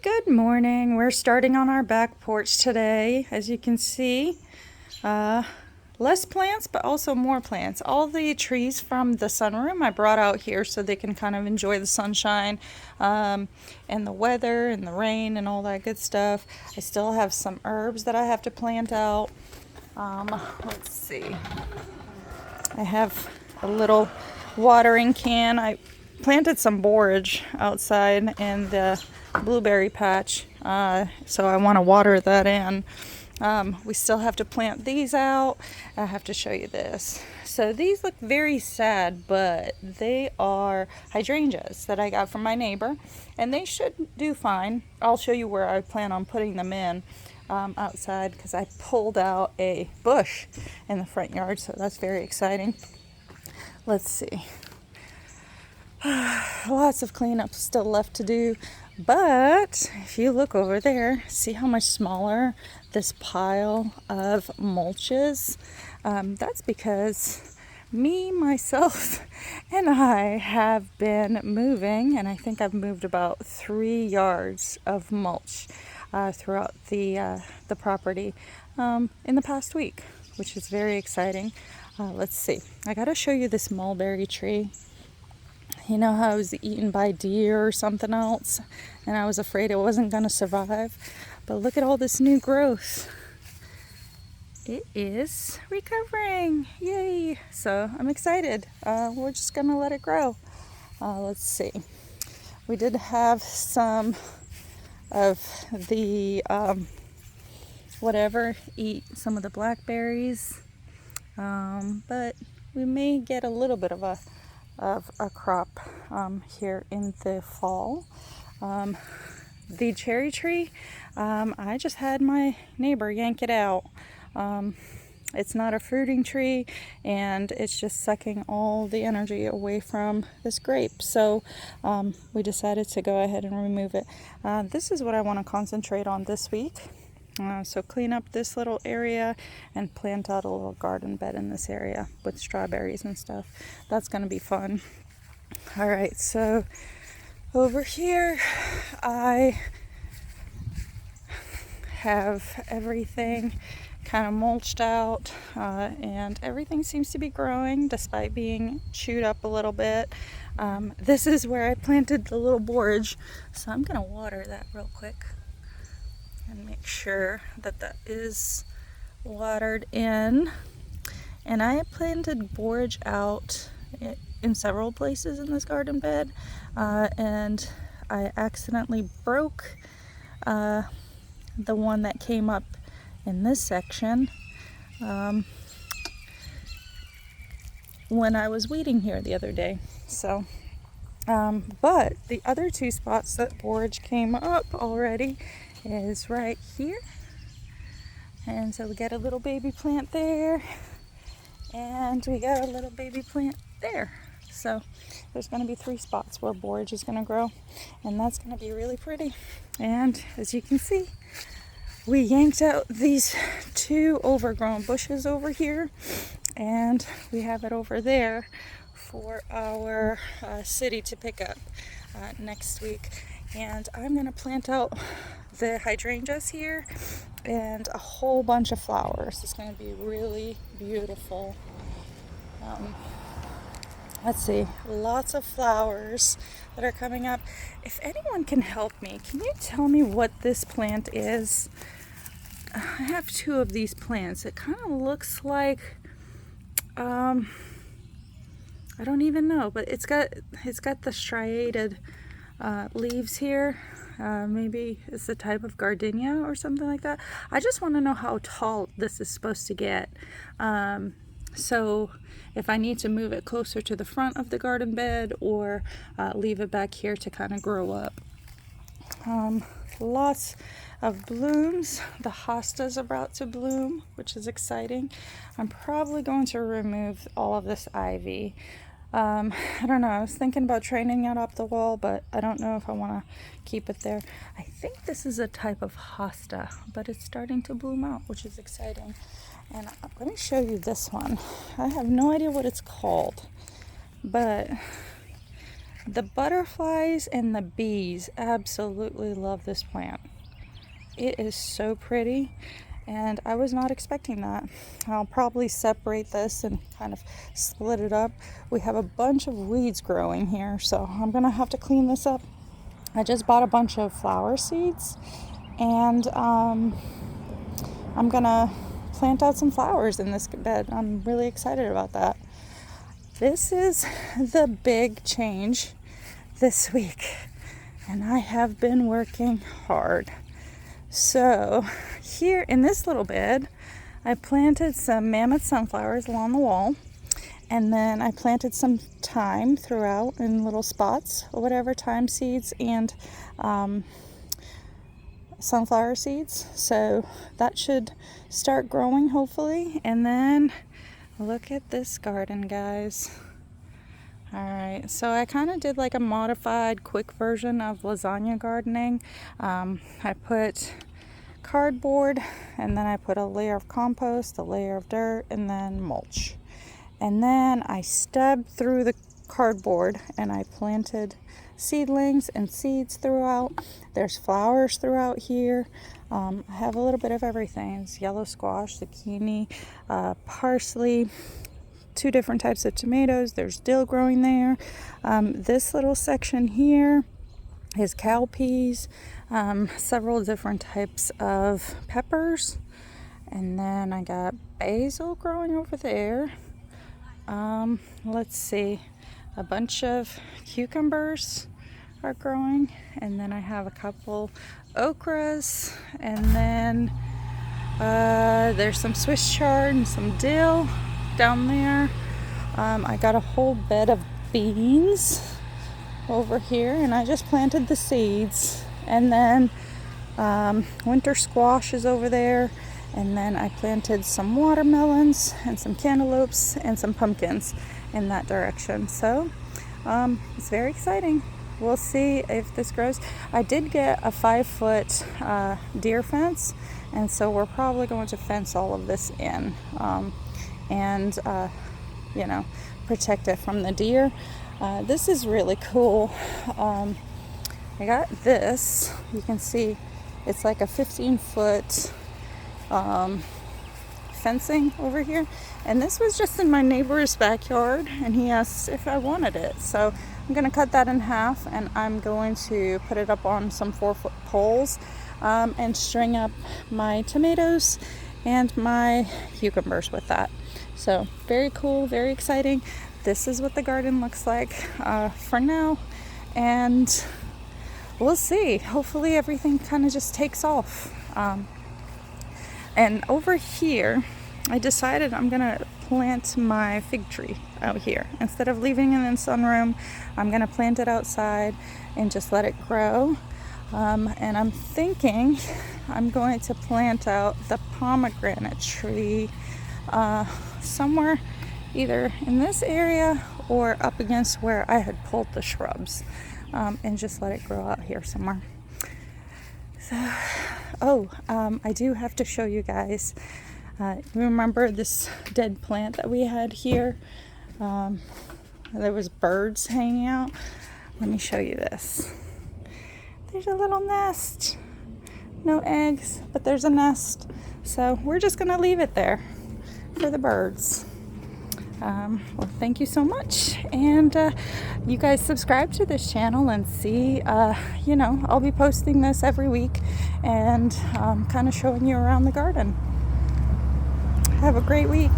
Good morning. We're starting on our back porch today. As you can see, less plants, but also more plants. All the trees from the sunroom I brought out here so they can kind of enjoy the sunshine and the weather and the rain and all that good stuff. I still have some herbs that I have to plant out. Let's see. I have a little watering can. I planted some borage outside in the blueberry patch, so I want to water that in. We still have to plant these out. I have to show you this. So these look very sad, but they are hydrangeas that I got from my neighbor, and they should do fine. I'll show you where I plan on putting them in outside, because I pulled out a bush in the front yard, so that's very exciting. Let's see. Lots of cleanup still left to do, but if you look over there, see how much smaller this pile of mulch is? That's because me, myself, and I have been moving, and I think I've moved about 3 yards of mulch throughout the property in the past week, which is very exciting. Let's see. I gotta show you this mulberry tree. You know how I was eaten by deer or something else, and I was afraid it wasn't going to survive. But look at all this new growth. It is recovering. Yay! So I'm excited. We're just going to let it grow. Let's see. We did have some of the eat some of the blackberries, but we may get a little bit of a crop here in the fall. The cherry tree, I just had my neighbor yank it out. It's not a fruiting tree, and it's just sucking all the energy away from this grape. So we decided to go ahead and remove it. This is what I want to concentrate on this week. So clean up this little area and plant out a little garden bed in this area with strawberries and stuff. That's going to be fun. All right, so over here I have everything kind of mulched out, and everything seems to be growing despite being chewed up a little bit. This is where I planted the little borage, so I'm going to water that real quick and make sure that that is watered in. And I planted borage out in several places in this garden bed, and I accidentally broke the one that came up in this section when I was weeding here the other day. So but the other two spots that borage came up already is right here, and so we got a little baby plant there, and we got a little baby plant there. So there's going to be 3 spots where borage is going to grow, and that's going to be really pretty. And as you can see, we yanked out these 2 overgrown bushes over here, and we have it over there for our city to pick up next week. And I'm going to plant out the hydrangeas here and a whole bunch of flowers. It's going to be really beautiful. Let's see, lots of flowers that are coming up. If anyone can help me, can you tell me what this plant is? I have 2 of these plants. It kind of looks like, I don't even know, but it's got the striated leaves here. Maybe it's a type of gardenia or something like that. I just want to know how tall this is supposed to get. So if I need to move it closer to the front of the garden bed, or leave it back here to kind of grow up. Lots of blooms. The hosta's about to bloom, which is exciting. I'm probably going to remove all of this ivy. I don't know. I was thinking about training it up the wall, but I don't know if I want to keep it there. I think this is a type of hosta, but it's starting to bloom out, which is exciting. And let me show you this one. I have no idea what it's called, but The butterflies and the bees absolutely love this plant. It is so pretty, and I was not expecting that. I'll probably separate this and kind of split it up. We have a bunch of weeds growing here, so I'm gonna have to clean this up. I just bought a bunch of flower seeds, and I'm gonna plant out some flowers in this bed. I'm really excited about that. This is the big change this week, and I have been working hard. So here in this little bed, I planted some mammoth sunflowers along the wall, and then I planted some thyme throughout in little spots, or whatever, thyme seeds and sunflower seeds. So that should start growing hopefully. And then look at this garden, guys. All right, so I kind of did like a modified quick version of lasagna gardening. I put cardboard, and then I put a layer of compost, a layer of dirt, and then mulch. And then I stubbed through the cardboard and I planted seedlings and seeds throughout. There's flowers throughout here. I have a little bit of everything. It's yellow squash, zucchini, parsley, 2 different types of tomatoes. There's dill growing there. This little section here is cowpeas, several different types of peppers, and then I got basil growing over there. Let's see, a bunch of cucumbers are growing, and then I have a couple okras, and then there's some Swiss chard and some dill down there. I got a whole bed of beans over here, and I just planted the seeds. And then winter squash is over there, and then I planted some watermelons and some cantaloupes and some pumpkins in that direction. So it's very exciting. We'll see if this grows. I did get a 5-foot deer fence, and so we're probably going to fence all of this in and protect it from the deer. This is really cool. I got this. You can see it's like a 15-foot fencing over here, and this was just in my neighbor's backyard, and he asked if I wanted it. So I'm going to cut that in half, and I'm going to put it up on some 4-foot poles and string up my tomatoes and my cucumbers with that. So very cool, very exciting. This is what the garden looks like for now, and we'll see. Hopefully everything kind of just takes off. And over here, I decided I'm gonna plant my fig tree out here. Instead of leaving it in the sunroom, I'm gonna plant it outside and just let it grow. And I'm thinking I'm going to plant out the pomegranate tree somewhere either in this area or up against where I had pulled the shrubs, and just let it grow out here somewhere. So, I do have to show you guys. Remember this dead plant that we had here? There was birds hanging out. Let me show you this. There's a little nest. No eggs, but there's a nest. So we're just gonna leave it there for the birds. Well, thank you so much, and you guys subscribe to this channel and see, I'll be posting this every week and kind of showing you around the garden. Have a great week.